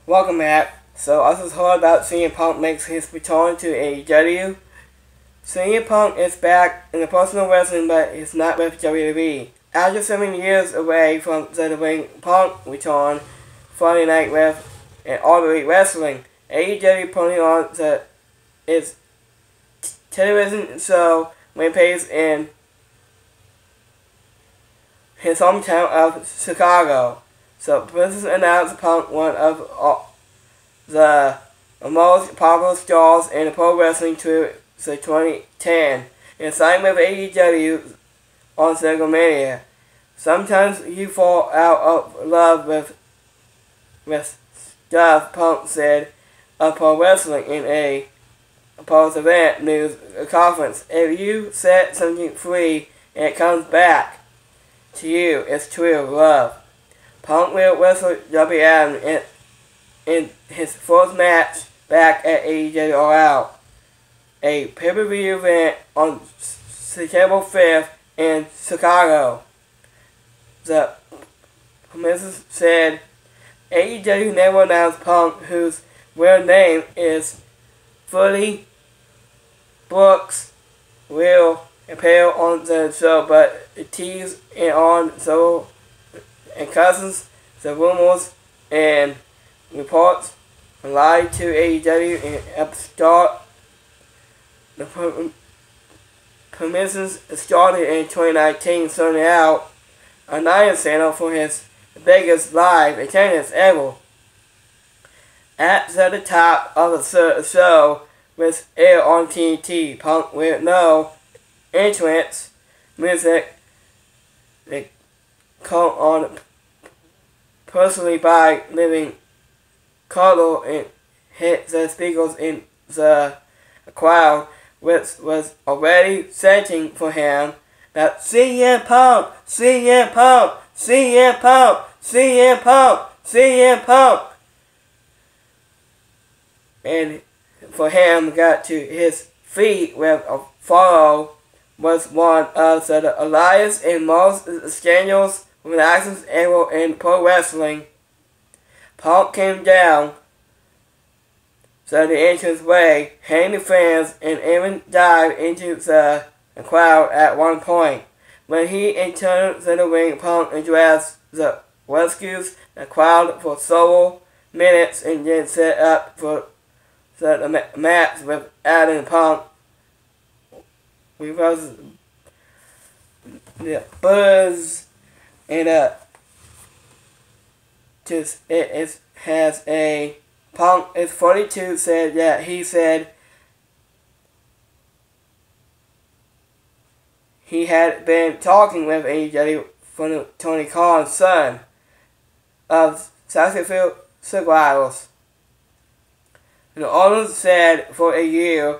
Welcome back. So I just heard about CM Punk makes his return to AEW. CM Punk is back in the professional wrestling, but he's not with WWE. After 7 years away from the ring, Punk returned Friday night with an All Elite Wrestling. AEW putting on its television show Rampage in his hometown of Chicago. So Princess announced Punk one of the most popular stars in the pro wrestling to 2010 and signed with AEW on WrestleMania. Sometimes you fall out of love with stuff, Punk said of pro wrestling in a post-event news conference. If you set something free and it comes back to you, it's true love. Punk will wrestle Darby Allin in his first match back at AEW All Out, a pay-per-view event on September 5th in Chicago. The publicist said AEW never announced Punk, whose real name is Freddie Brooks, will appear on the show, but teased it on so and cousins, the rumors and reports lied to AEW and upstart. The permissions started in 2019, starting out a 9 channel for his biggest live attendance ever. At the top of the show, which aired on TNT, Punk with no entrance music that come on personally by living Carlo and hit the speakers in the crowd, which was already searching for him. That CM Punk, CM Punk, CM Punk, CM Punk, CM Punk. And for him got to his feet with a follow was one of the Elias and most scandalous reactions ever in pro wrestling. Punk came down the entrance way, hitting the fans, and even dived into the crowd at one point. When he entered the ring, Punk addressed the rescues the crowd for several minutes and then set up for the match with Allin and Punk. Because the buzz and it has a Punk is 42 said that he said he had been talking with AEW from Tony Khan's son of Saxophone Survivors. The owners said for a year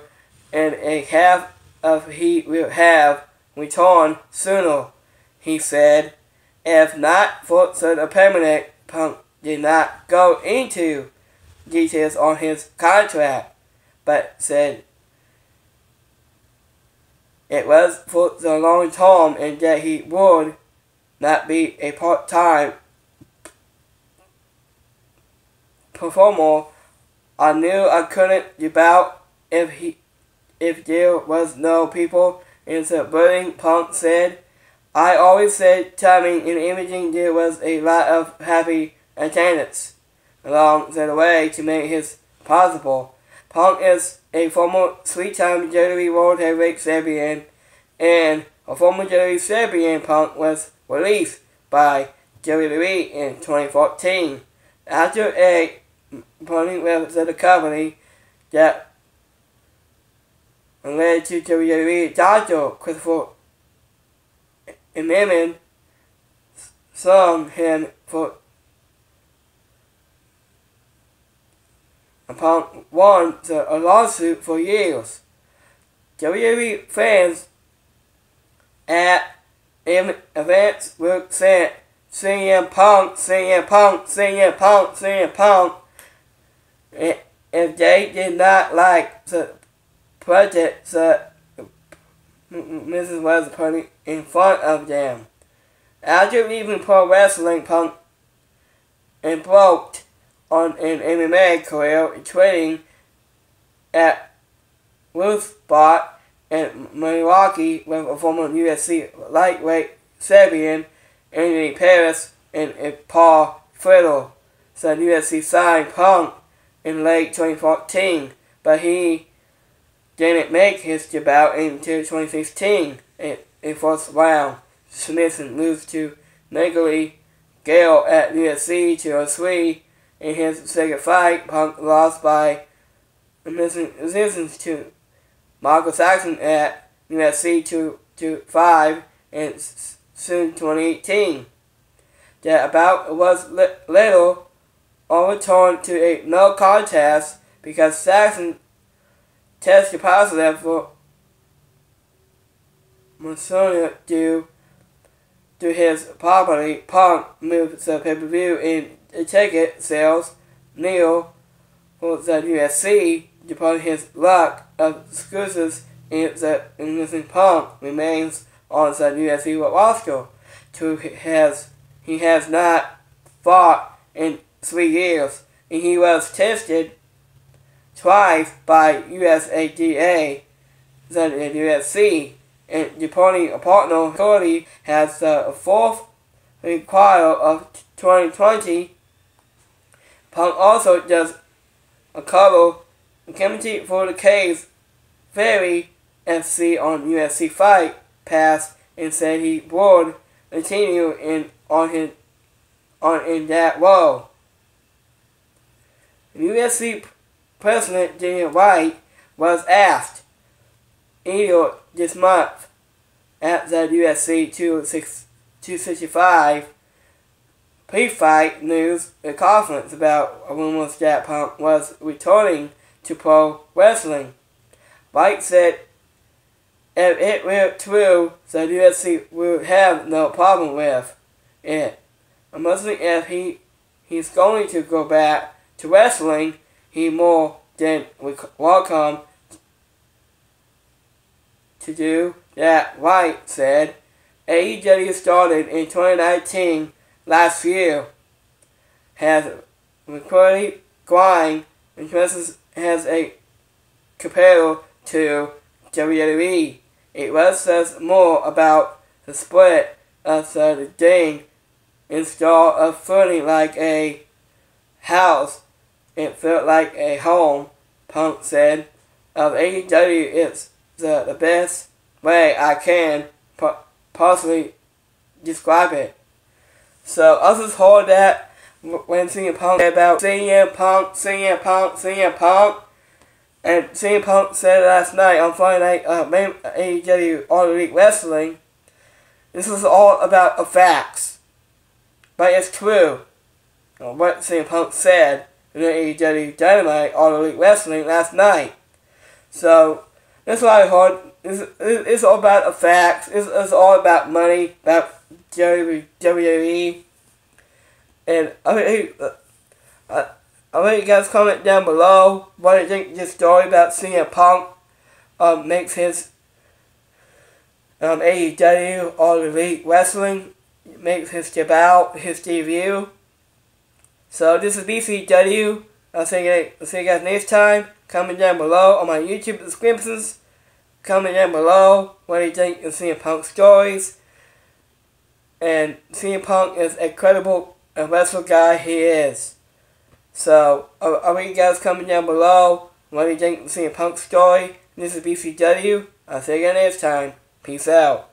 and a half of he will have returned sooner, he said. If not for the permanent, Punk did not go into details on his contract, but said it was for the long term and that he would not be a part-time performer. I knew I couldn't about if there was no people in the building, Punk said. I always said timing and imaging there was a lot of happy attendance along the way to make this possible. Punk is a former three-time WWE World Heavyweight Champion and a former WWE Champion. Punk was released by WWE in 2014 after a partnering with the company that led to WWE. Dr. Christopher Amann sued him for Punk won a lawsuit for years. WWE fans at events were saying CM Punk, CM Punk, CM Punk, CM Punk. If they did not like the project, Mrs. was putting in front of them. After leaving pro wrestling, Punk embarked on an MMA career, training at Wolfsbach in Milwaukee with a former UFC lightweight Serbian Anthony Paris and Paul Friedel. So UFC signed Punk in late 2014, but he didn't make his debut until 2016 in first round. Smithson lose to Nigel Gale at UFC 203. In his second fight, Punk lost by decisions to Michael Saxon at UFC 225 in June 2018. That bout was later overturned to a no contest because Saxon tested positive for Macedonia due to his property. Punk moved the pay-per-view in the ticket sales. Neil for the UFC, despite his lack of exclusives in the missing Punk remains on the UFC roster. He has not fought in 3 years, and he was tested twice by USADA, then the UFC, and departing partner Cody has the fourth quarter of 2020. Punk also does a cover committee for the case Ferry FC on UFC Fight Pass and said he would continue in that role. UFC President Dana White was asked earlier this month at the UFC 265 pre-fight news conference about rumors that Punk was returning to pro wrestling. White said if it were true, the UFC would have no problem with it. Mostly if he's going to go back to wrestling, he more than welcome to do that, White said. AEW started in 2019 last year, has recorded grind and has a comparator to WWE. It was says more about the split of the thing instead of feeling like a house. It felt like a home, Punk said. Of AEW, it's the best way I can possibly describe it. So I just heard that when CM Punk said about CM Punk, and CM Punk said last night on Friday night, AEW All Elite Wrestling, this is all about the facts. But it's true. What CM Punk said in the AEW Dynamite All Elite Wrestling last night. So, that's what I heard. It's all about the facts. It's all about money, about WWE. And I want you guys comment down below what you think this story about CM Punk makes his AEW All Elite Wrestling, makes his debut. So this is BCW. I'll see you guys next time. Comment down below on my YouTube descriptions. Comment down below what you think of CM Punk stories. And CM Punk is a credible wrestler guy, he is. So, I want you guys comment down below what you think of CM Punk story. This is BCW. I'll see you guys next time. Peace out.